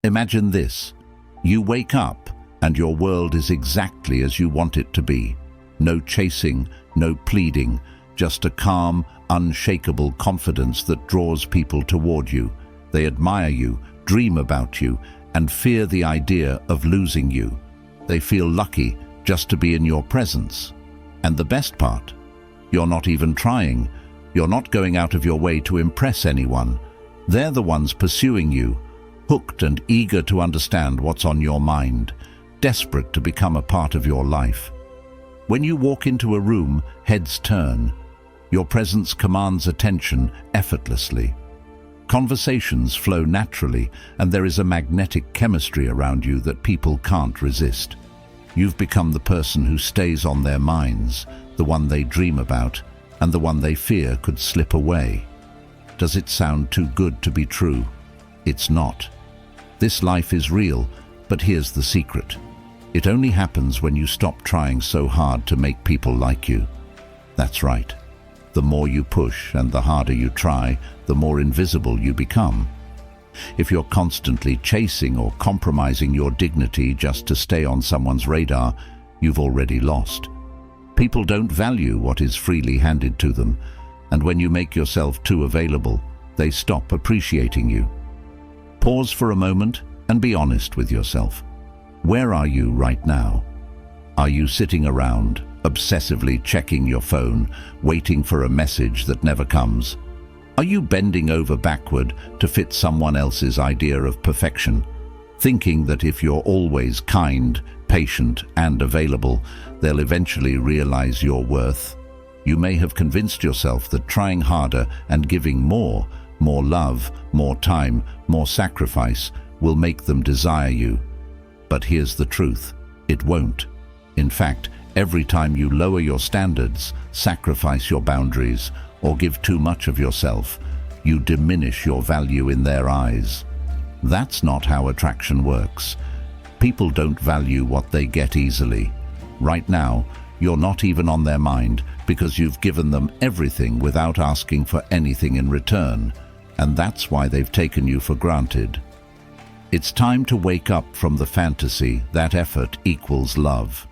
Imagine this. You wake up and your world is exactly as you want it to be. No chasing, no pleading, just a calm, unshakable confidence that draws people toward you. They admire you, dream about you, and fear the idea of losing you. They feel lucky just to be in your presence. And the best part, you're not even trying. You're not going out of your way to impress anyone. They're the ones pursuing you, hooked and eager to understand what's on your mind, desperate to become a part of your life. When you walk into a room, heads turn. Your presence commands attention effortlessly. Conversations flow naturally, and there is a magnetic chemistry around you that people can't resist. You've become the person who stays on their minds, the one they dream about, and the one they fear could slip away. Does it sound too good to be true? It's not. This life is real, but here's the secret. It only happens when you stop trying so hard to make people like you. That's right. The more you push and the harder you try, the more invisible you become. If you're constantly chasing or compromising your dignity just to stay on someone's radar, you've already lost. People don't value what is freely handed to them, and when you make yourself too available, they stop appreciating you. Pause for a moment and be honest with yourself. Where are you right now? Are you sitting around, obsessively checking your phone, waiting for a message that never comes? Are you bending over backward to fit someone else's idea of perfection, thinking that if you're always kind, patient, and available, they'll eventually realize your worth? You may have convinced yourself that trying harder and giving more love, more time, more sacrifice, will make them desire you. But here's the truth. It won't. In fact, every time you lower your standards, sacrifice your boundaries, or give too much of yourself, you diminish your value in their eyes. That's not how attraction works. People don't value what they get easily. Right now, you're not even on their mind because you've given them everything without asking for anything in return, and that's why they've taken you for granted. It's time to wake up from the fantasy that effort equals love.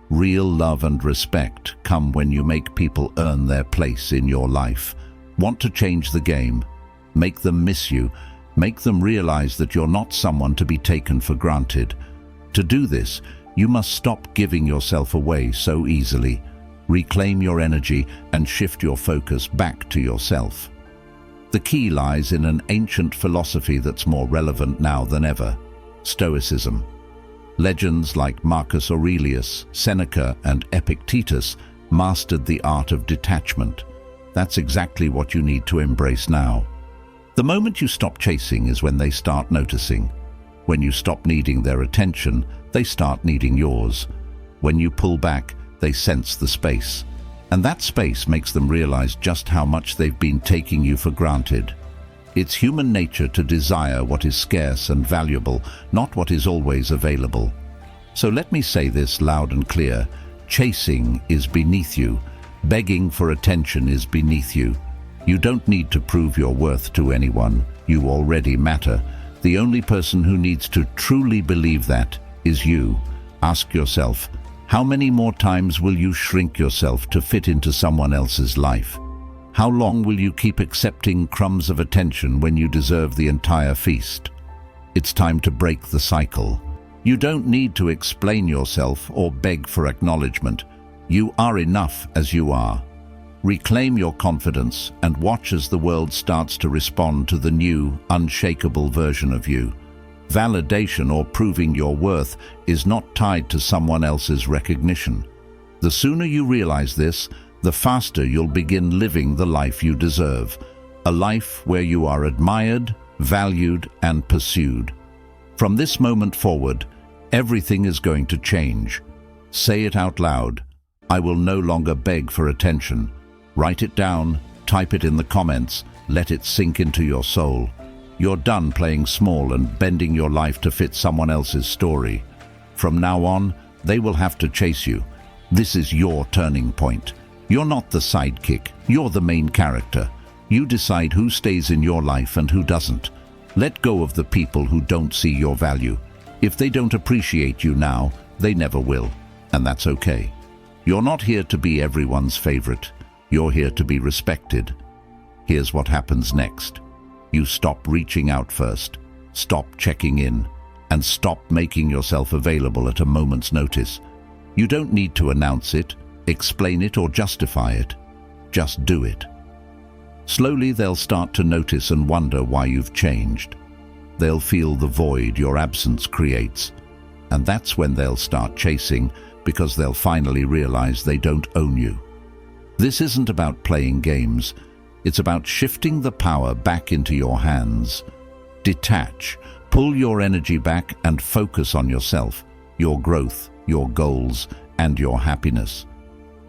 Real love and respect come when you make people earn their place in your life. Want to change the game? Make them miss you. Make them realize that you're not someone to be taken for granted. To do this, you must stop giving yourself away so easily. Reclaim your energy and shift your focus back to yourself. The key lies in an ancient philosophy that's more relevant now than ever: Stoicism. Legends like Marcus Aurelius, Seneca, and Epictetus mastered the art of detachment. That's exactly what you need to embrace now. The moment you stop chasing is when they start noticing. When you stop needing their attention, they start needing yours. When you pull back, they sense the space. And that space makes them realize just how much they've been taking you for granted. It's human nature to desire what is scarce and valuable, not what is always available. So let me say this loud and clear: chasing is beneath you. Begging for attention is beneath you. You don't need to prove your worth to anyone. You already matter. The only person who needs to truly believe that is you. Ask yourself, how many more times will you shrink yourself to fit into someone else's life? How long will you keep accepting crumbs of attention when you deserve the entire feast? It's time to break the cycle. You don't need to explain yourself or beg for acknowledgement. You are enough as you are. Reclaim your confidence and watch as the world starts to respond to the new, unshakable version of you. Validation or proving your worth is not tied to someone else's recognition. The sooner you realize this, the faster you'll begin living the life you deserve. A life where you are admired, valued, and pursued. From this moment forward, everything is going to change. Say it out loud. I will no longer beg for attention. Write it down, type it in the comments, let it sink into your soul. You're done playing small and bending your life to fit someone else's story. From now on, they will have to chase you. This is your turning point. You're not the sidekick, you're the main character. You decide who stays in your life and who doesn't. Let go of the people who don't see your value. If they don't appreciate you now, they never will, and that's okay. You're not here to be everyone's favorite. You're here to be respected. Here's what happens next. You stop reaching out first, stop checking in, and stop making yourself available at a moment's notice. You don't need to announce it, explain it, or justify it. Just do it. Slowly they'll start to notice and wonder why you've changed. They'll feel the void your absence creates, and that's when they'll start chasing, because they'll finally realize they don't own you. This isn't about playing games. It's about shifting the power back into your hands. Detach, pull your energy back and focus on yourself, your growth, your goals, and your happiness.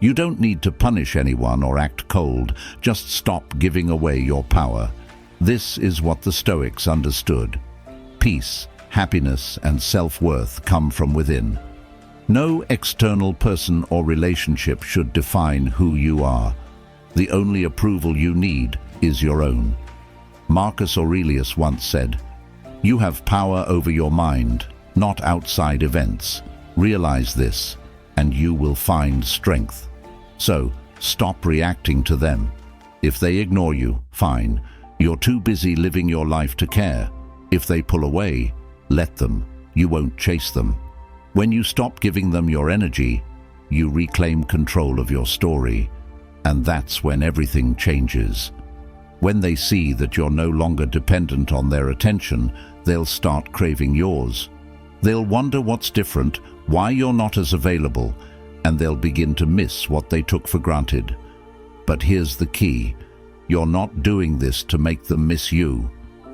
You don't need to punish anyone or act cold. Just stop giving away your power. This is what the Stoics understood. Peace, happiness, and self-worth come from within. No external person or relationship should define who you are. The only approval you need is your own. Marcus Aurelius once said, "You have power over your mind, not outside events. Realize this, and you will find strength." So, stop reacting to them. If they ignore you, fine. You're too busy living your life to care. If they pull away, let them. You won't chase them. When you stop giving them your energy, you reclaim control of your story. And that's when everything changes. When they see that you're no longer dependent on their attention, they'll start craving yours. They'll wonder what's different, why you're not as available, and they'll begin to miss what they took for granted. But here's the key. You're not doing this to make them miss you.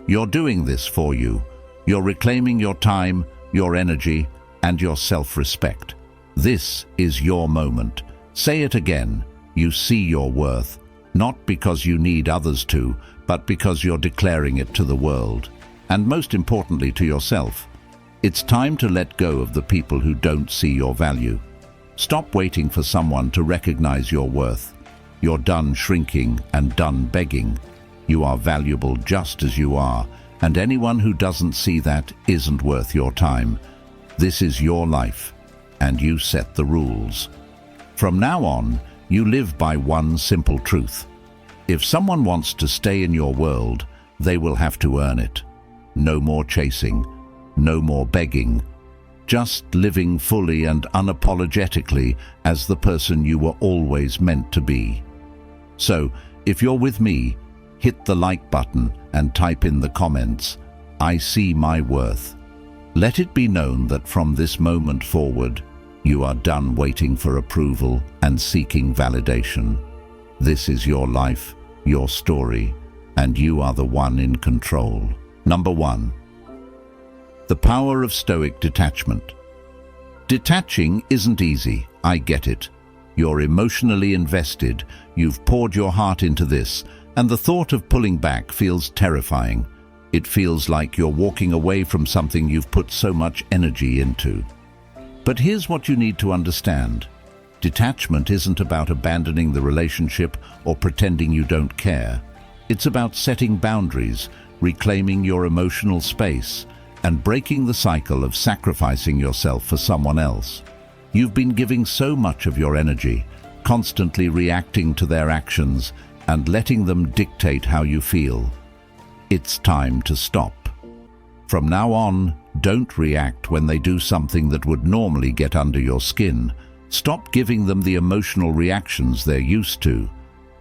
You're doing this for you. You're reclaiming your time, your energy, and your self-respect. This is your moment. Say it again. You see your worth, not because you need others to, but because you're declaring it to the world. And most importantly, to yourself. It's time to let go of the people who don't see your value. Stop waiting for someone to recognize your worth. You're done shrinking and done begging. You are valuable just as you are, and anyone who doesn't see that isn't worth your time. This is your life, and you set the rules. From now on, you live by one simple truth. If someone wants to stay in your world, they will have to earn it. No more chasing, no more begging. Just living fully and unapologetically as the person you were always meant to be. So, if you're with me, hit the like button and type in the comments, "I see my worth." Let it be known that from this moment forward, you are done waiting for approval and seeking validation. This is your life, your story, and you are the one in control. Number 1. The power of Stoic detachment. Detaching isn't easy, I get it. You're emotionally invested, you've poured your heart into this, and the thought of pulling back feels terrifying. It feels like you're walking away from something you've put so much energy into. But here's what you need to understand. Detachment isn't about abandoning the relationship or pretending you don't care. It's about setting boundaries, reclaiming your emotional space, and breaking the cycle of sacrificing yourself for someone else. You've been giving so much of your energy, constantly reacting to their actions and letting them dictate how you feel. It's time to stop. From now on, don't react when they do something that would normally get under your skin. Stop giving them the emotional reactions they're used to.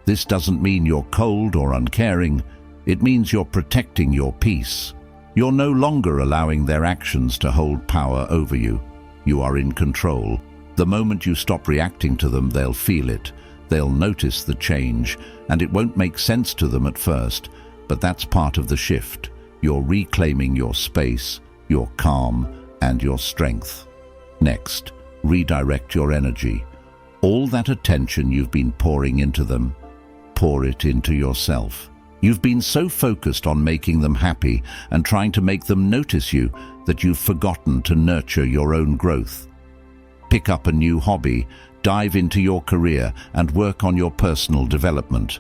This doesn't mean you're cold or uncaring. It means you're protecting your peace. You're no longer allowing their actions to hold power over you. You are in control. The moment you stop reacting to them, they'll feel it. They'll notice the change, and it won't make sense to them at first, but that's part of the shift. You're reclaiming your space, your calm, and your strength. Next, redirect your energy. All that attention you've been pouring into them, pour it into yourself. You've been so focused on making them happy and trying to make them notice you that you've forgotten to nurture your own growth. Pick up a new hobby, dive into your career, and work on your personal development.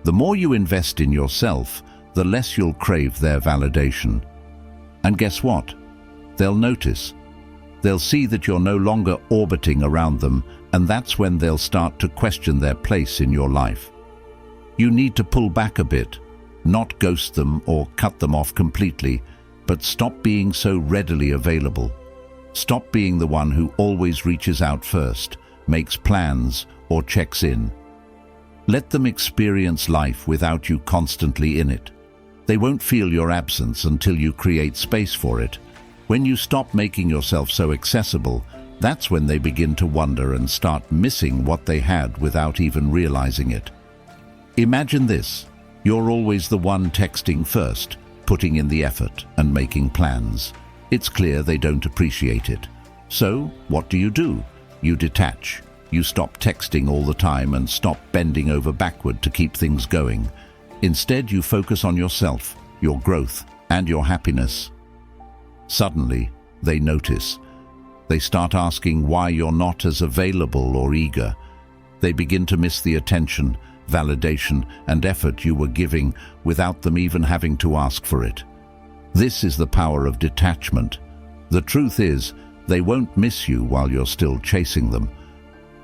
The more you invest in yourself, the less you'll crave their validation. And guess what? They'll notice. They'll see that you're no longer orbiting around them, and that's when they'll start to question their place in your life. You need to pull back a bit, not ghost them or cut them off completely, but stop being so readily available. Stop being the one who always reaches out first, makes plans, or checks in. Let them experience life without you constantly in it. They won't feel your absence until you create space for it. When you stop making yourself so accessible, that's when they begin to wonder and start missing what they had without even realizing it. Imagine this. You're always the one texting first, putting in the effort and making plans. It's clear they don't appreciate it. So, what do? You detach. You stop texting all the time and stop bending over backward to keep things going. Instead, you focus on yourself, your growth, and your happiness. Suddenly, they notice. They start asking why you're not as available or eager. They begin to miss the attention, validation, and effort you were giving without them even having to ask for it. This is the power of detachment. The truth is, they won't miss you while you're still chasing them.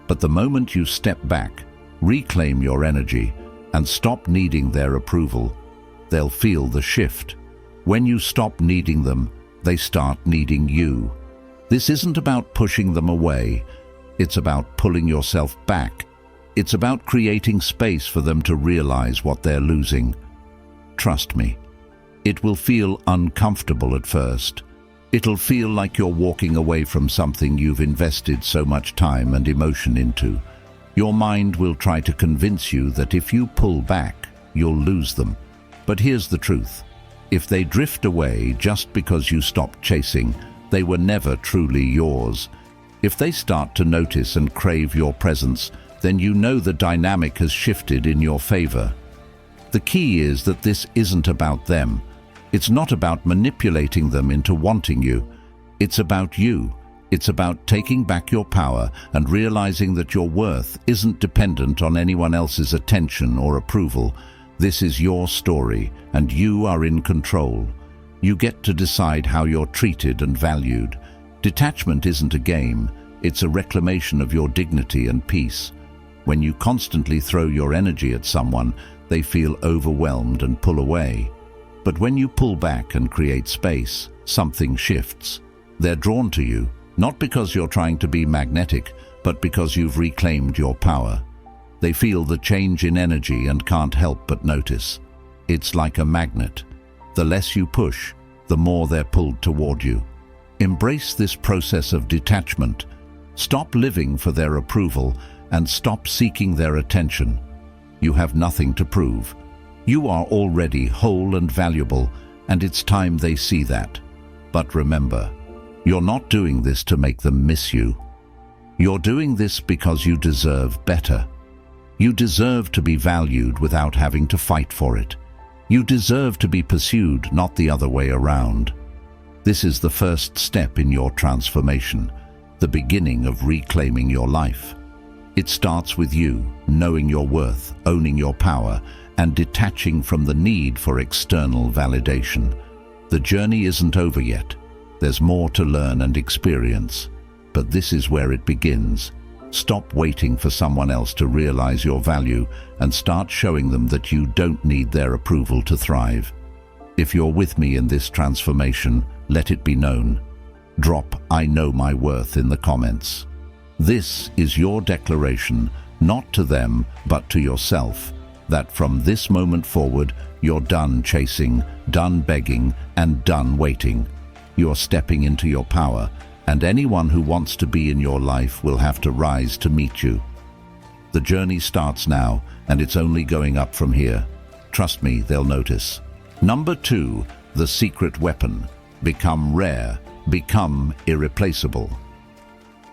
But the moment you step back, reclaim your energy, and stop needing their approval, they'll feel the shift. When you stop needing them, they start needing you. This isn't about pushing them away. It's about pulling yourself back. It's about creating space for them to realize what they're losing. Trust me, it will feel uncomfortable at first. It'll feel like you're walking away from something you've invested so much time and emotion into. Your mind will try to convince you that if you pull back, you'll lose them. But here's the truth. If they drift away just because you stopped chasing, they were never truly yours. If they start to notice and crave your presence, then you know the dynamic has shifted in your favor. The key is that this isn't about them. It's not about manipulating them into wanting you. It's about you. It's about taking back your power and realizing that your worth isn't dependent on anyone else's attention or approval. This is your story, and you are in control. You get to decide how you're treated and valued. Detachment isn't a game. It's a reclamation of your dignity and peace. When you constantly throw your energy at someone, they feel overwhelmed and pull away. But when you pull back and create space, something shifts. They're drawn to you, not because you're trying to be magnetic, but because you've reclaimed your power. They feel the change in energy and can't help but notice. It's like a magnet. The less you push, the more they're pulled toward you. Embrace this process of detachment. Stop living for their approval and stop seeking their attention. You have nothing to prove. You are already whole and valuable, and it's time they see that. But remember, you're not doing this to make them miss you. You're doing this because you deserve better. You deserve to be valued without having to fight for it. You deserve to be pursued, not the other way around. This is the first step in your transformation, the beginning of reclaiming your life. It starts with you, knowing your worth, owning your power, and detaching from the need for external validation. The journey isn't over yet. There's more to learn and experience. But this is where it begins. Stop waiting for someone else to realize your value and start showing them that you don't need their approval to thrive. If you're with me in this transformation, let it be known. Drop "I know my worth" in the comments. This is your declaration, not to them, but to yourself, that from this moment forward, you're done chasing, done begging, and done waiting. You're stepping into your power, and anyone who wants to be in your life will have to rise to meet you. The journey starts now, and it's only going up from here. Trust me, they'll notice. Number 2, the secret weapon. Become rare, become irreplaceable.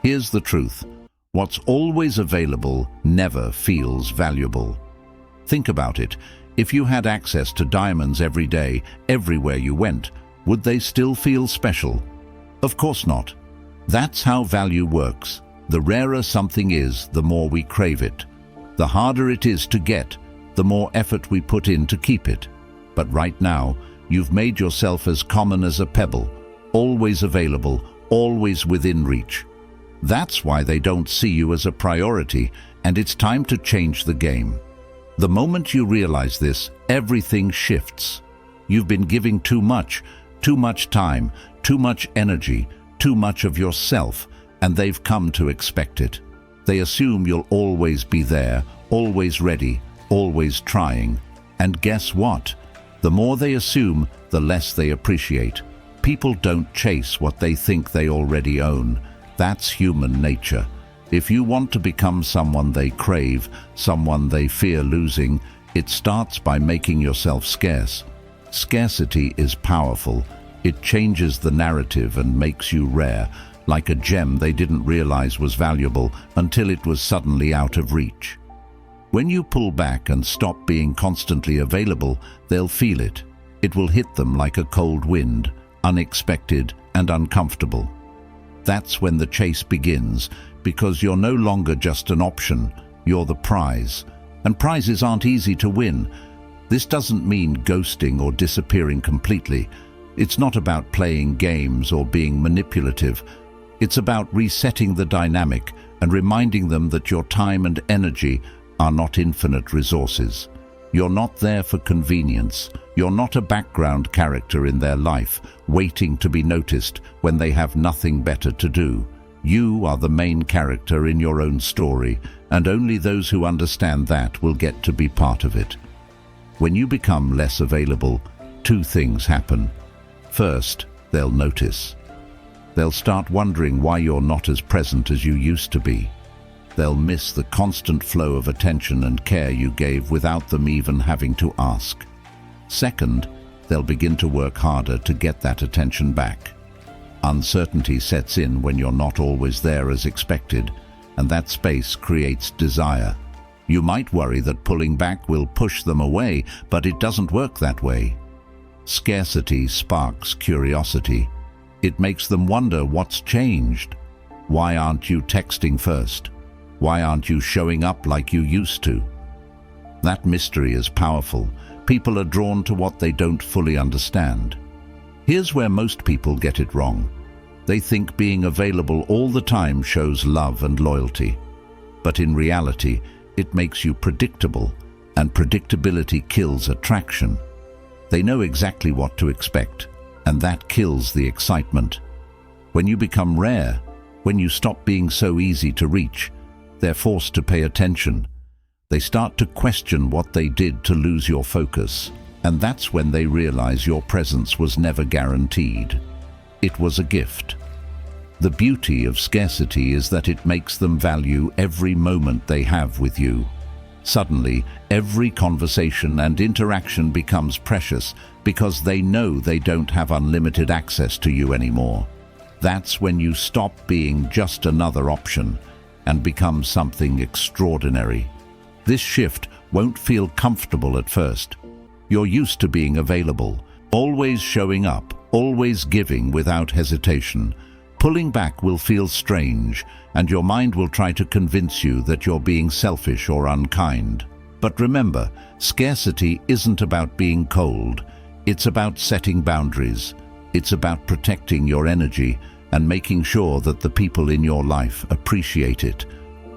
Here's the truth. What's always available never feels valuable. Think about it. If you had access to diamonds every day, everywhere you went, would they still feel special? Of course not. That's how value works. The rarer something is, the more we crave it. The harder it is to get, the more effort we put in to keep it. But right now, you've made yourself as common as a pebble, always available, always within reach. That's why they don't see you as a priority, and it's time to change the game. The moment you realize this, everything shifts. You've been giving too much time, too much energy, too much of yourself, and they've come to expect it. They assume you'll always be there, always ready, always trying. And guess what? The more they assume, the less they appreciate. People don't chase what they think they already own. That's human nature. If you want to become someone they crave, someone they fear losing, it starts by making yourself scarce. Scarcity is powerful. It changes the narrative and makes you rare, like a gem they didn't realize was valuable until it was suddenly out of reach. When you pull back and stop being constantly available, they'll feel it. It will hit them like a cold wind, unexpected and uncomfortable. That's when the chase begins, because you're no longer just an option, you're the prize. And prizes aren't easy to win. This doesn't mean ghosting or disappearing completely. It's not about playing games or being manipulative. It's about resetting the dynamic and reminding them that your time and energy are not infinite resources. You're not there for convenience. You're not a background character in their life, waiting to be noticed when they have nothing better to do. You are the main character in your own story, and only those who understand that will get to be part of it. When you become less available, two things happen. First, they'll notice. They'll start wondering why you're not as present as you used to be. They'll miss the constant flow of attention and care you gave without them even having to ask. Second, they'll begin to work harder to get that attention back. Uncertainty sets in when you're not always there as expected, and that space creates desire. You might worry that pulling back will push them away, but it doesn't work that way. Scarcity sparks curiosity. It makes them wonder what's changed. Why aren't you texting first? Why aren't you showing up like you used to? That mystery is powerful. People are drawn to what they don't fully understand. Here's where most people get it wrong. They think being available all the time shows love and loyalty. But in reality, it makes you predictable, and predictability kills attraction. They know exactly what to expect, and that kills the excitement. When you become rare, when you stop being so easy to reach, they're forced to pay attention. They start to question what they did to lose your focus, and that's when they realize your presence was never guaranteed. It was a gift. The beauty of scarcity is that it makes them value every moment they have with you. Suddenly, every conversation and interaction becomes precious because they know they don't have unlimited access to you anymore. That's when you stop being just another option and become something extraordinary. This shift won't feel comfortable at first. You're used to being available, always showing up, always giving without hesitation. Pulling back will feel strange, and your mind will try to convince you that you're being selfish or unkind. But remember, scarcity isn't about being cold. It's about setting boundaries. It's about protecting your energy and making sure that the people in your life appreciate it.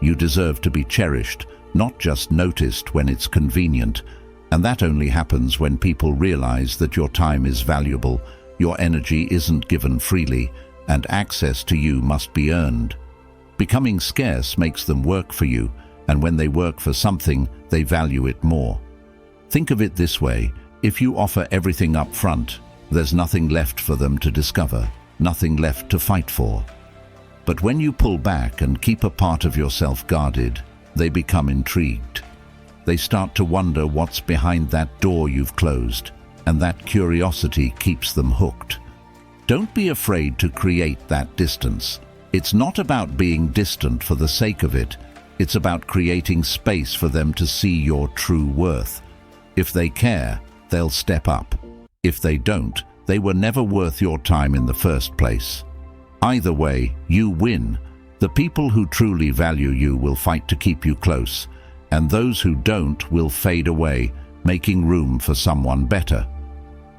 You deserve to be cherished, not just noticed when it's convenient. And that only happens when people realize that your time is valuable, your energy isn't given freely, and access to you must be earned. Becoming scarce makes them work for you, and when they work for something, they value it more. Think of it this way: if you offer everything up front, there's nothing left for them to discover, nothing left to fight for. But when you pull back and keep a part of yourself guarded, they become intrigued. They start to wonder what's behind that door you've closed, and that curiosity keeps them hooked. Don't be afraid to create that distance. It's not about being distant for the sake of it. It's about creating space for them to see your true worth. If they care, they'll step up. If they don't, they were never worth your time in the first place. Either way, you win. The people who truly value you will fight to keep you close, and those who don't will fade away, making room for someone better.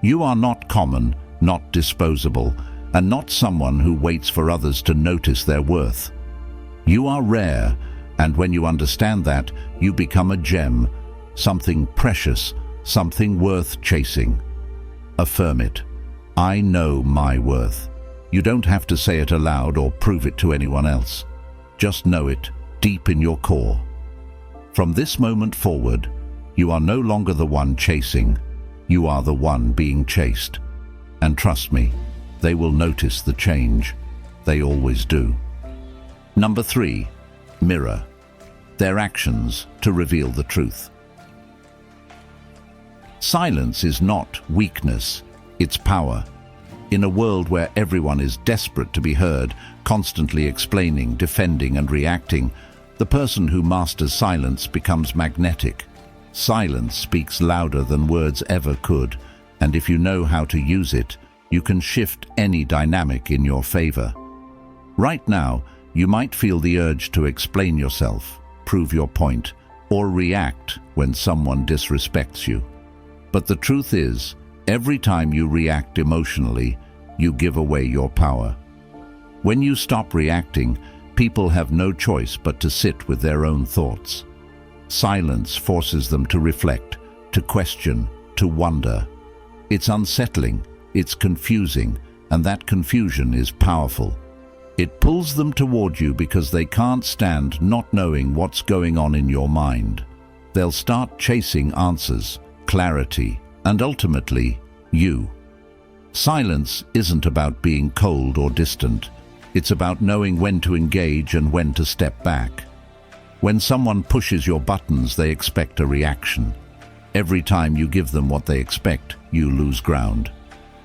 You are not common, not disposable, and not someone who waits for others to notice their worth. You are rare, and when you understand that, you become a gem, something precious, something worth chasing. Affirm it. I know my worth. You don't have to say it aloud or prove it to anyone else. Just know it deep in your core. From this moment forward, you are no longer the one chasing. You are the one being chased. And trust me, they will notice the change. They always do. Number 3, mirror their actions to reveal the truth. Silence is not weakness, it's power. In a world where everyone is desperate to be heard, constantly explaining, defending, and reacting, the person who masters silence becomes magnetic. Silence speaks louder than words ever could, and if you know how to use it, you can shift any dynamic in your favor. Right now, you might feel the urge to explain yourself, prove your point, or react when someone disrespects you. But the truth is, every time you react emotionally, you give away your power. When you stop reacting, people have no choice but to sit with their own thoughts. Silence forces them to reflect, to question, to wonder. It's unsettling, it's confusing, and that confusion is powerful. It pulls them toward you because they can't stand not knowing what's going on in your mind. They'll start chasing answers, clarity, and ultimately, you. Silence isn't about being cold or distant. It's about knowing when to engage and when to step back. When someone pushes your buttons, they expect a reaction. Every time you give them what they expect, you lose ground.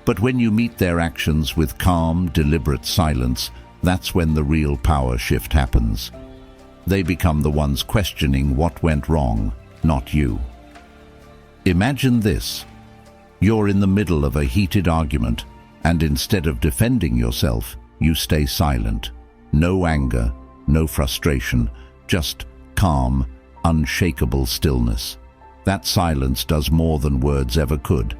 But when you meet their actions with calm, deliberate silence, that's when the real power shift happens. They become the ones questioning what went wrong, not you. Imagine this. You're in the middle of a heated argument, and instead of defending yourself, you stay silent. No anger, no frustration, just calm, unshakable stillness. That silence does more than words ever could.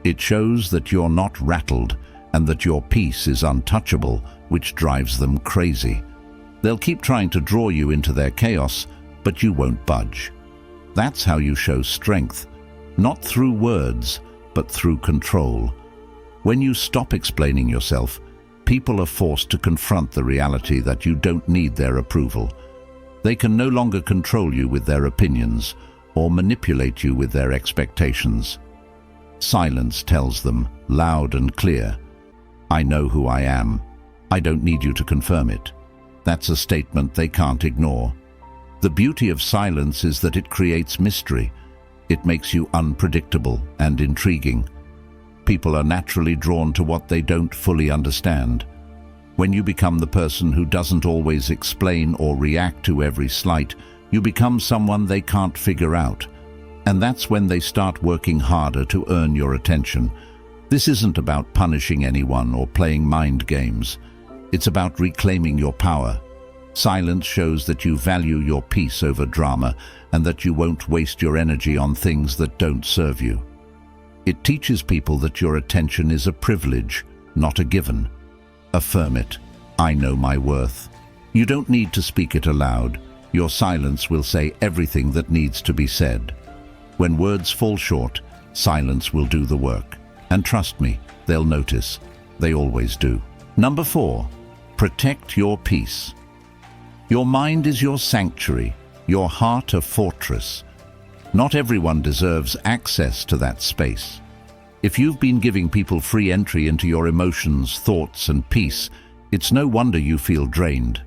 It shows that you're not rattled and that your peace is untouchable, which drives them crazy. They'll keep trying to draw you into their chaos, but you won't budge. That's how you show strength, not through words, but through control. When you stop explaining yourself, people are forced to confront the reality that you don't need their approval. They can no longer control you with their opinions or manipulate you with their expectations. Silence tells them, loud and clear, I know who I am. I don't need you to confirm it. That's a statement they can't ignore. The beauty of silence is that it creates mystery. It makes you unpredictable and intriguing. People are naturally drawn to what they don't fully understand. When you become the person who doesn't always explain or react to every slight, you become someone they can't figure out. And that's when they start working harder to earn your attention. This isn't about punishing anyone or playing mind games. It's about reclaiming your power. Silence shows that you value your peace over drama and that you won't waste your energy on things that don't serve you. It teaches people that your attention is a privilege, not a given. Affirm it. I know my worth. You don't need to speak it aloud. Your silence will say everything that needs to be said. When words fall short, silence will do the work. And trust me, they'll notice. They always do. Number 4, protect your peace. Your mind is your sanctuary, your heart a fortress. Not everyone deserves access to that space. If you've been giving people free entry into your emotions, thoughts, and peace, it's no wonder you feel drained.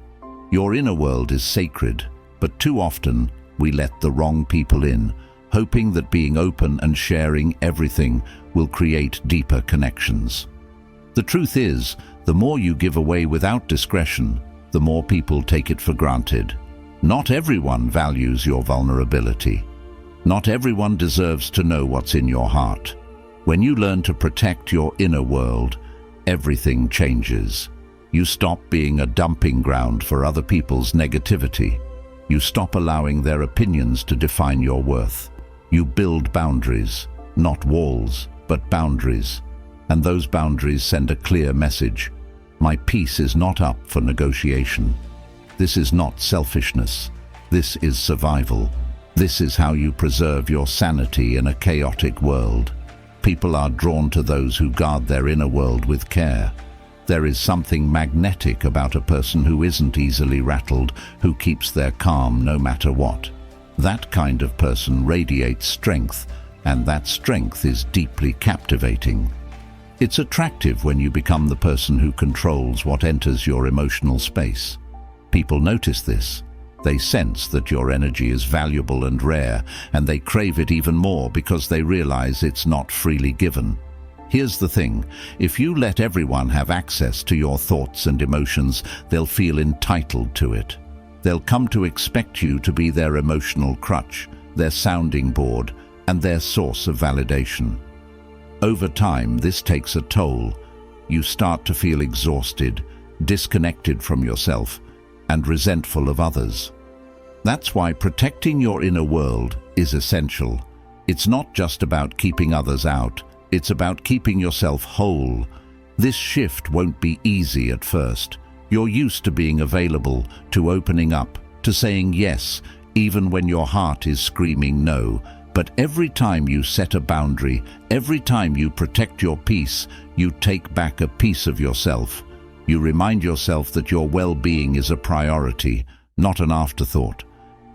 Your inner world is sacred, but too often we let the wrong people in, hoping that being open and sharing everything will create deeper connections. The truth is, the more you give away without discretion, the more people take it for granted. Not everyone values your vulnerability. Not everyone deserves to know what's in your heart. When you learn to protect your inner world, everything changes. You stop being a dumping ground for other people's negativity. You stop allowing their opinions to define your worth. You build boundaries, not walls, but boundaries. And those boundaries send a clear message. My peace is not up for negotiation. This is not selfishness. This is survival. This is how you preserve your sanity in a chaotic world. People are drawn to those who guard their inner world with care. There is something magnetic about a person who isn't easily rattled, who keeps their calm no matter what. That kind of person radiates strength, and that strength is deeply captivating. It's attractive when you become the person who controls what enters your emotional space. People notice this. They sense that your energy is valuable and rare, and they crave it even more because they realize it's not freely given. Here's the thing, if you let everyone have access to your thoughts and emotions, they'll feel entitled to it. They'll come to expect you to be their emotional crutch, their sounding board, and their source of validation. Over time, this takes a toll. You start to feel exhausted, disconnected from yourself, and resentful of others. That's why protecting your inner world is essential. It's not just about keeping others out, it's about keeping yourself whole. This shift won't be easy at first. You're used to being available, to opening up, to saying yes, even when your heart is screaming no. But every time you set a boundary, every time you protect your peace, you take back a piece of yourself. You remind yourself that your well-being is a priority, not an afterthought.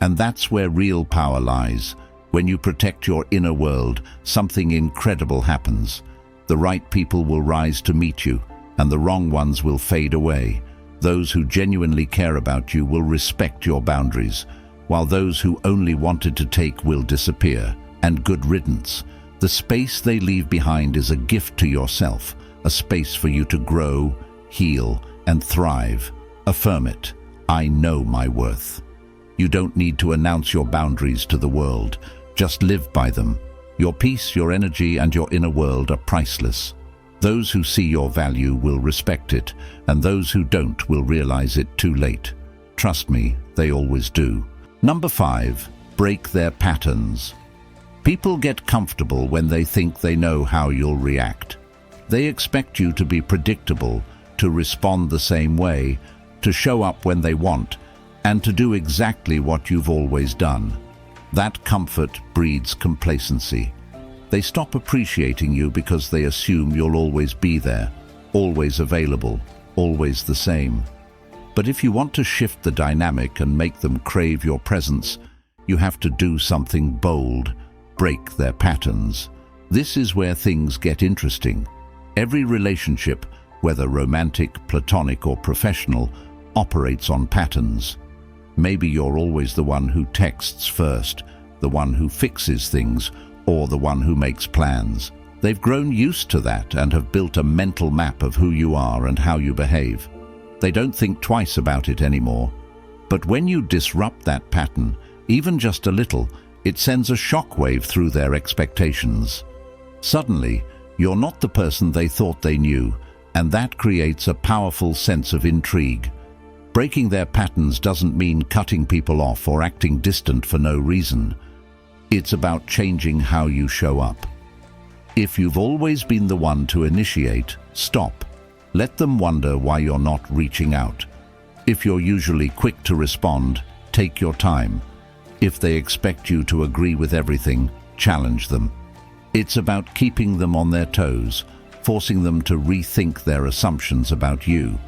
And that's where real power lies. When you protect your inner world, something incredible happens. The right people will rise to meet you, and the wrong ones will fade away. Those who genuinely care about you will respect your boundaries, while those who only wanted to take will disappear. And good riddance. The space they leave behind is a gift to yourself, a space for you to grow, heal, and thrive. Affirm it. I know my worth. You don't need to announce your boundaries to the world. Just live by them. Your peace, your energy, and your inner world are priceless. Those who see your value will respect it, and those who don't will realize it too late. Trust me, they always do. Number 5, break their patterns. People get comfortable when they think they know how you'll react. They expect you to be predictable, to respond the same way, to show up when they want, and to do exactly what you've always done. That comfort breeds complacency. They stop appreciating you because they assume you'll always be there, always available, always the same. But if you want to shift the dynamic and make them crave your presence, you have to do something bold, break their patterns. This is where things get interesting. Every relationship, whether romantic, platonic, or professional, operates on patterns. Maybe you're always the one who texts first, the one who fixes things, or the one who makes plans. They've grown used to that and have built a mental map of who you are and how you behave. They don't think twice about it anymore. But when you disrupt that pattern, even just a little, it sends a shockwave through their expectations. Suddenly, you're not the person they thought they knew, and that creates a powerful sense of intrigue. Breaking their patterns doesn't mean cutting people off or acting distant for no reason. It's about changing how you show up. If you've always been the one to initiate, stop. Let them wonder why you're not reaching out. If you're usually quick to respond, take your time. If they expect you to agree with everything, challenge them. It's about keeping them on their toes, forcing them to rethink their assumptions about you.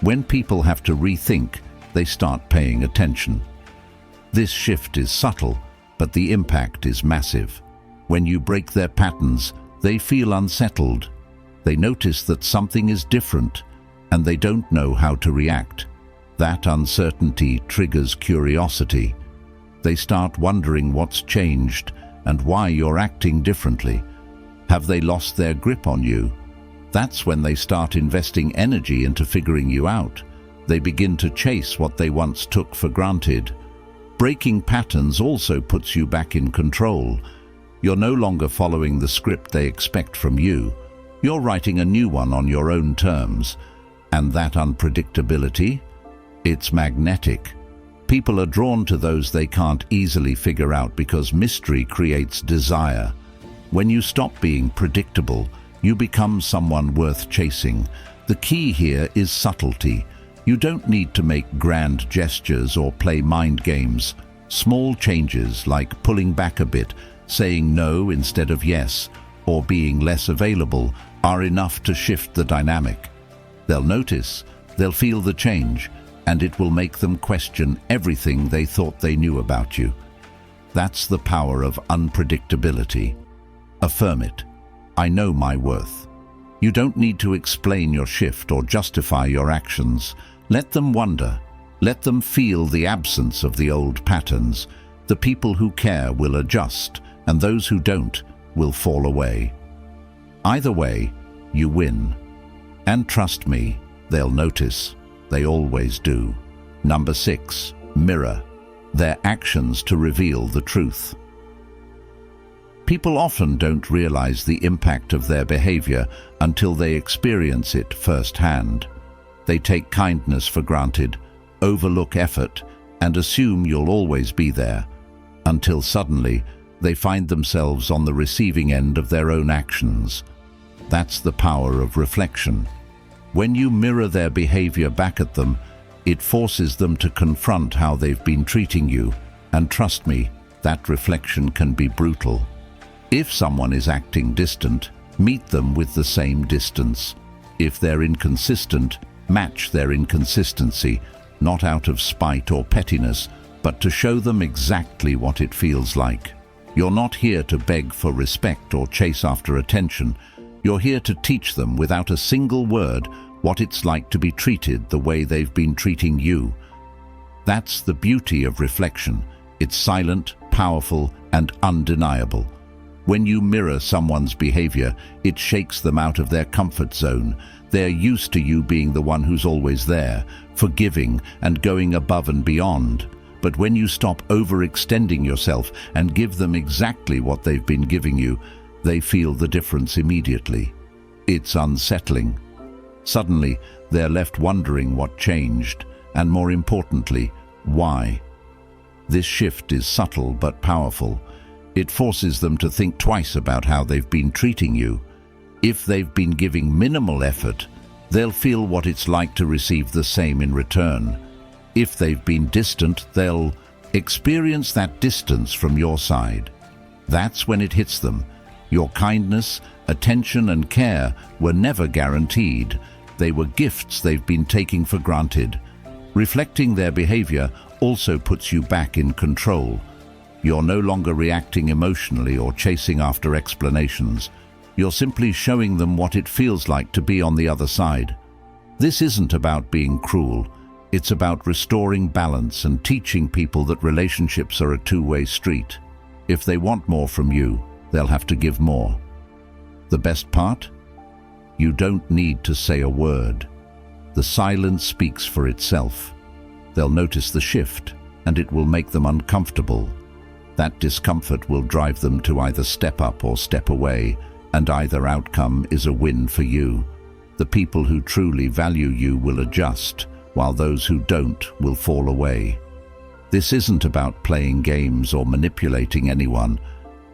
When people have to rethink, they start paying attention. This shift is subtle, but the impact is massive. When you break their patterns, they feel unsettled. They notice that something is different, and they don't know how to react. That uncertainty triggers curiosity. They start wondering what's changed and why you're acting differently. Have they lost their grip on you? That's when they start investing energy into figuring you out. They begin to chase what they once took for granted. Breaking patterns also puts you back in control. You're no longer following the script they expect from you. You're writing a new one on your own terms. And that unpredictability? It's magnetic. People are drawn to those they can't easily figure out because mystery creates desire. When you stop being predictable, you become someone worth chasing. The key here is subtlety. You don't need to make grand gestures or play mind games. Small changes like pulling back a bit, saying no instead of yes, or being less available are enough to shift the dynamic. They'll notice, they'll feel the change, and it will make them question everything they thought they knew about you. That's the power of unpredictability. Affirm it. I know my worth. You don't need to explain your shift or justify your actions. Let them wonder. Let them feel the absence of the old patterns. The people who care will adjust, and those who don't will fall away. Either way, you win. And trust me, they'll notice. They always do. Number 6, mirror. Their actions to reveal the truth. People often don't realize the impact of their behavior until they experience it firsthand. They take kindness for granted, overlook effort, and assume you'll always be there, until suddenly they find themselves on the receiving end of their own actions. That's the power of reflection. When you mirror their behavior back at them, it forces them to confront how they've been treating you, and trust me, that reflection can be brutal. If someone is acting distant, meet them with the same distance. If they're inconsistent, match their inconsistency, not out of spite or pettiness, but to show them exactly what it feels like. You're not here to beg for respect or chase after attention. You're here to teach them without a single word what it's like to be treated the way they've been treating you. That's the beauty of reflection. It's silent, powerful, and undeniable. When you mirror someone's behavior, it shakes them out of their comfort zone. They're used to you being the one who's always there, forgiving and going above and beyond. But when you stop overextending yourself and give them exactly what they've been giving you, they feel the difference immediately. It's unsettling. Suddenly, they're left wondering what changed, and more importantly, why. This shift is subtle but powerful. It forces them to think twice about how they've been treating you. If they've been giving minimal effort, they'll feel what it's like to receive the same in return. If they've been distant, they'll experience that distance from your side. That's when it hits them. Your kindness, attention, and care were never guaranteed. They were gifts they've been taking for granted. Reflecting their behavior also puts you back in control. You're no longer reacting emotionally or chasing after explanations. You're simply showing them what it feels like to be on the other side. This isn't about being cruel. It's about restoring balance and teaching people that relationships are a two-way street. If they want more from you, they'll have to give more. The best part? You don't need to say a word. The silence speaks for itself. They'll notice the shift, and it will make them uncomfortable. That discomfort will drive them to either step up or step away, and either outcome is a win for you. The people who truly value you will adjust, while those who don't will fall away. This isn't about playing games or manipulating anyone.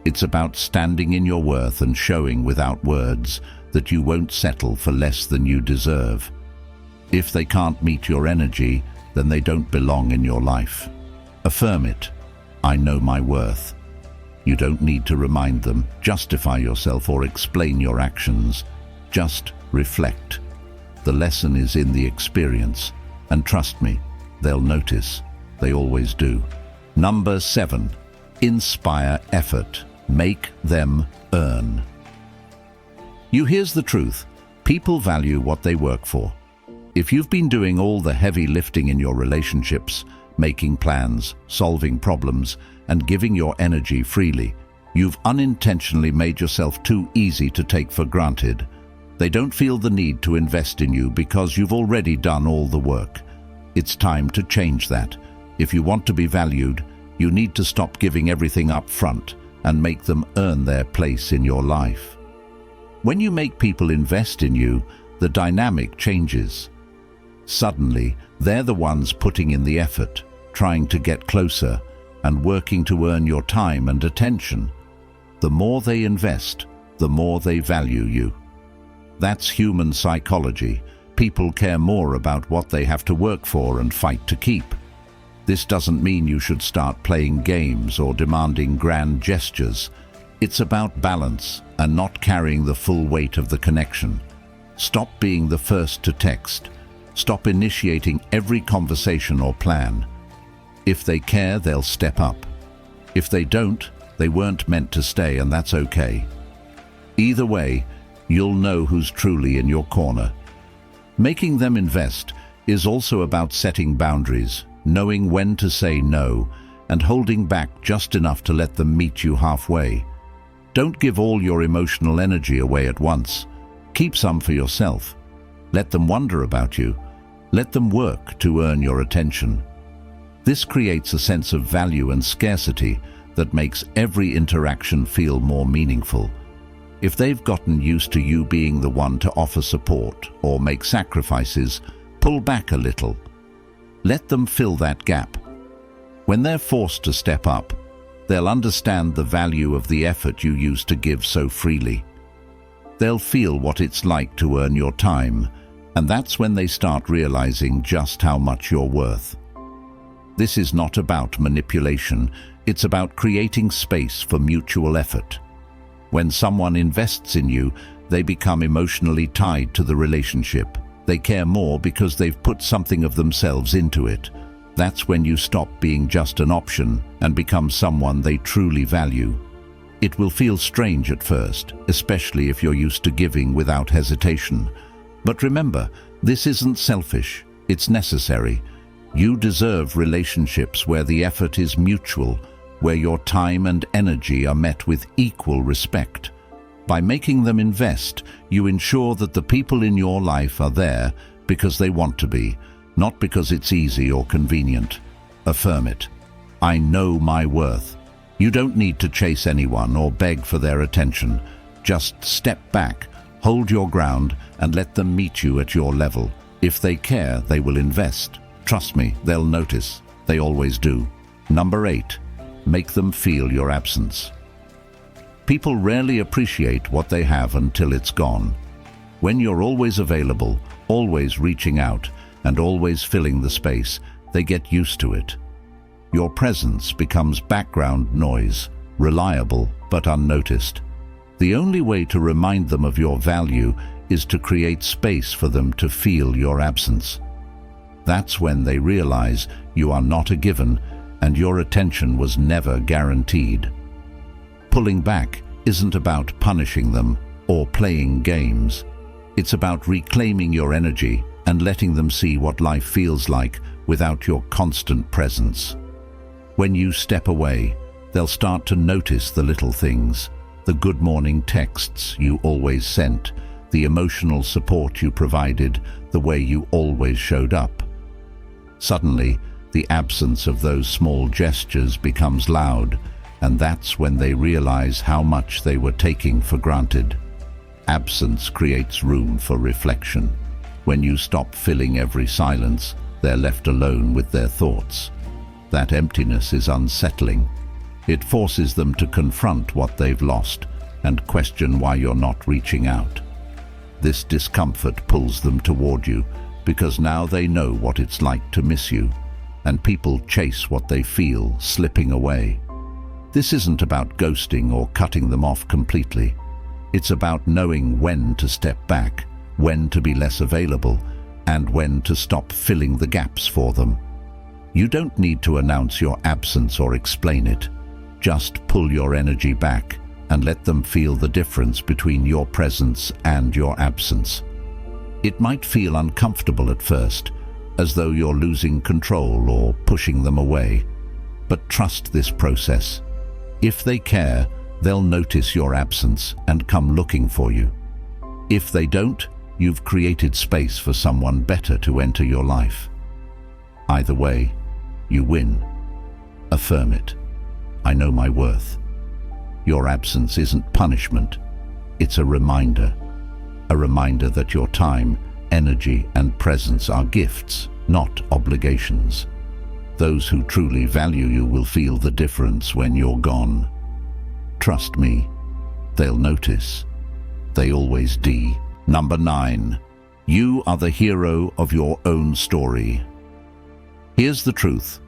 It's about standing in your worth and showing without words that you won't settle for less than you deserve. If they can't meet your energy, then they don't belong in your life. Affirm it. I know my worth. You don't need to remind them, justify yourself, or explain your actions. Just reflect. The lesson is in the experience, and trust me, they'll notice. They always do. Number 7, inspire effort. Make them earn. Here's the truth. People value what they work for. If you've been doing all the heavy lifting in your relationships, making plans, solving problems, and giving your energy freely, you've unintentionally made yourself too easy to take for granted. They don't feel the need to invest in you because you've already done all the work. It's time to change that. If you want to be valued, you need to stop giving everything up front and make them earn their place in your life. When you make people invest in you, the dynamic changes. Suddenly, they're the ones putting in the effort. trying to get closer, and working to earn your time and attention. The more they invest, the more they value you. That's human psychology. People care more about what they have to work for and fight to keep. This doesn't mean you should start playing games or demanding grand gestures. It's about balance and not carrying the full weight of the connection. Stop being the first to text. Stop initiating every conversation or plan. If they care, they'll step up. If they don't, they weren't meant to stay, and that's okay. Either way, you'll know who's truly in your corner. Making them invest is also about setting boundaries, knowing when to say no, and holding back just enough to let them meet you halfway. Don't give all your emotional energy away at once. Keep some for yourself. Let them wonder about you. Let them work to earn your attention. This creates a sense of value and scarcity that makes every interaction feel more meaningful. If they've gotten used to you being the one to offer support or make sacrifices, pull back a little. Let them fill that gap. When they're forced to step up, they'll understand the value of the effort you used to give so freely. They'll feel what it's like to earn your time, and that's when they start realizing just how much you're worth. This is not about manipulation, it's about creating space for mutual effort. When someone invests in you, they become emotionally tied to the relationship. They care more because they've put something of themselves into it. That's when you stop being just an option and become someone they truly value. It will feel strange at first, especially if you're used to giving without hesitation. But remember, this isn't selfish, it's necessary. You deserve relationships where the effort is mutual, where your time and energy are met with equal respect. By making them invest, you ensure that the people in your life are there because they want to be, not because it's easy or convenient. Affirm it. I know my worth. You don't need to chase anyone or beg for their attention. Just step back, hold your ground, and let them meet you at your level. If they care, they will invest. Trust me, they'll notice. They always do. Number 8, make them feel your absence. People rarely appreciate what they have until it's gone. When you're always available, always reaching out, and always filling the space, they get used to it. Your presence becomes background noise, reliable but unnoticed. The only way to remind them of your value is to create space for them to feel your absence. That's when they realize you are not a given and your attention was never guaranteed. Pulling back isn't about punishing them or playing games. It's about reclaiming your energy and letting them see what life feels like without your constant presence. When you step away, they'll start to notice the little things, the good morning texts you always sent, the emotional support you provided, the way you always showed up. Suddenly, the absence of those small gestures becomes loud, and that's when they realize how much they were taking for granted. Absence creates room for reflection. When you stop filling every silence, they're left alone with their thoughts. That emptiness is unsettling. It forces them to confront what they've lost and question why you're not reaching out. This discomfort pulls them toward you because now they know what it's like to miss you, and people chase what they feel, slipping away. This isn't about ghosting or cutting them off completely. It's about knowing when to step back, when to be less available, and when to stop filling the gaps for them. You don't need to announce your absence or explain it. Just pull your energy back and let them feel the difference between your presence and your absence. It might feel uncomfortable at first, as though you're losing control or pushing them away. But trust this process. If they care, they'll notice your absence and come looking for you. If they don't, you've created space for someone better to enter your life. Either way, you win. Affirm it. I know my worth. Your absence isn't punishment. It's a reminder that your time, energy, and presence are gifts, not obligations. Those who truly value you will feel the difference when you're gone. Trust me, they'll notice. They always do. Number 9. You are the hero of your own story. Here's the truth.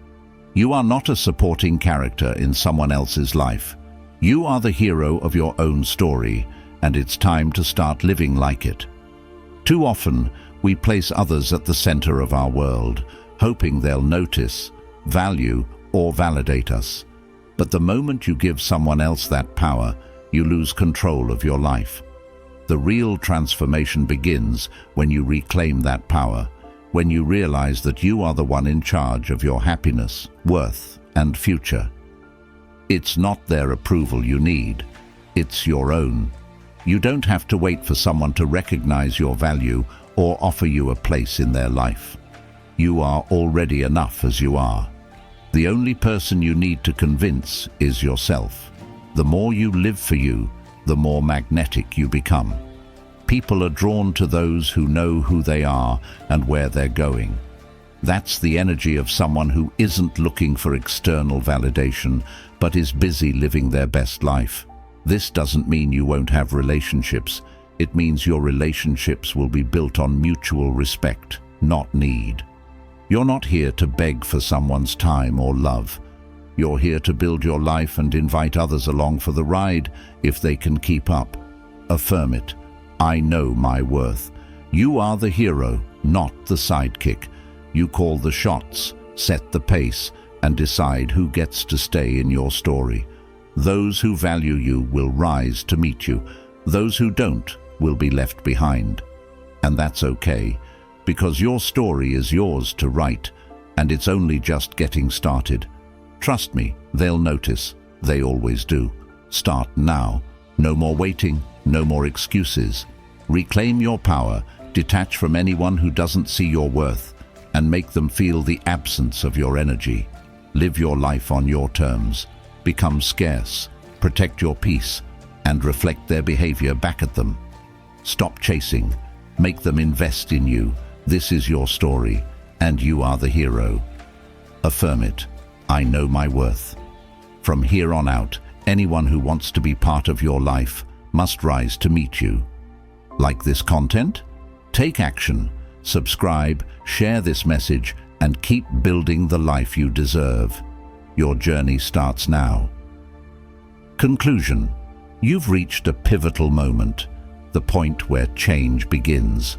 You are not a supporting character in someone else's life. You are the hero of your own story, and it's time to start living like it. Too often, we place others at the center of our world, hoping they'll notice, value, or validate us. But the moment you give someone else that power, you lose control of your life. The real transformation begins when you reclaim that power, when you realize that you are the one in charge of your happiness, worth, and future. It's not their approval you need, it's your own. You don't have to wait for someone to recognize your value or offer you a place in their life. You are already enough as you are. The only person you need to convince is yourself. The more you live for you, the more magnetic you become. People are drawn to those who know who they are and where they're going. That's the energy of someone who isn't looking for external validation, but is busy living their best life. This doesn't mean you won't have relationships. It means your relationships will be built on mutual respect, not need. You're not here to beg for someone's time or love. You're here to build your life and invite others along for the ride if they can keep up. Affirm it. I know my worth. You are the hero, not the sidekick. You call the shots, set the pace, and decide who gets to stay in your story. Those who value you will rise to meet you. Those who don't will be left behind. And that's okay, because your story is yours to write, and it's only just getting started. Trust me, they'll notice. They always do. Start now. No more waiting, no more excuses. Reclaim your power, detach from anyone who doesn't see your worth, and make them feel the absence of your energy. Live your life on your terms. Become scarce, protect your peace, and reflect their behavior back at them. Stop chasing. Make them invest in you. This is your story, and you are the hero. Affirm it. I know my worth. From here on out, anyone who wants to be part of your life must rise to meet you. Like this content? Take action. Subscribe, share this message, and keep building the life you deserve. Your journey starts now. Conclusion. You've reached a pivotal moment, the point where change begins.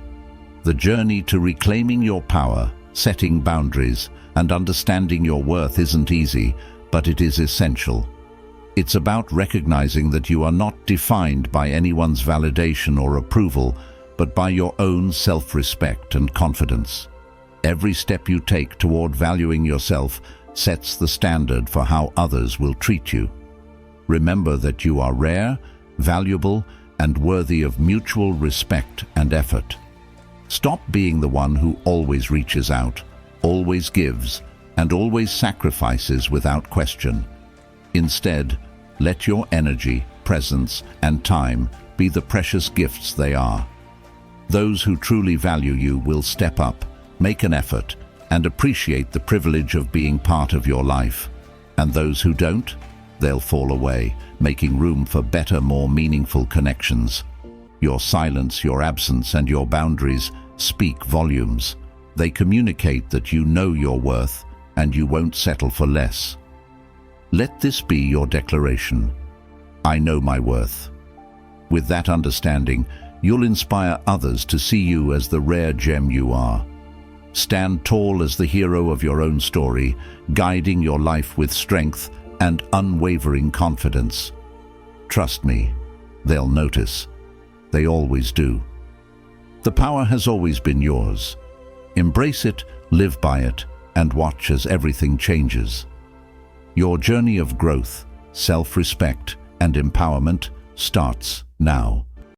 The journey to reclaiming your power, setting boundaries, and understanding your worth isn't easy, but it is essential. It's about recognizing that you are not defined by anyone's validation or approval, but by your own self-respect and confidence. Every step you take toward valuing yourself sets the standard for how others will treat you. Remember that you are rare, valuable, and worthy of mutual respect and effort. Stop being the one who always reaches out, always gives, and always sacrifices without question. Instead, let your energy, presence, and time be the precious gifts they are. Those who truly value you will step up, make an effort, and appreciate the privilege of being part of your life. And those who don't, they'll fall away, making room for better, more meaningful connections. Your silence, your absence, and your boundaries speak volumes. They communicate that you know your worth and you won't settle for less. Let this be your declaration. I know my worth. With that understanding, you'll inspire others to see you as the rare gem you are. Stand tall as the hero of your own story, guiding your life with strength and unwavering confidence. Trust me, they'll notice. They always do. The power has always been yours. Embrace it, live by it, and watch as everything changes. Your journey of growth, self-respect, and empowerment starts now.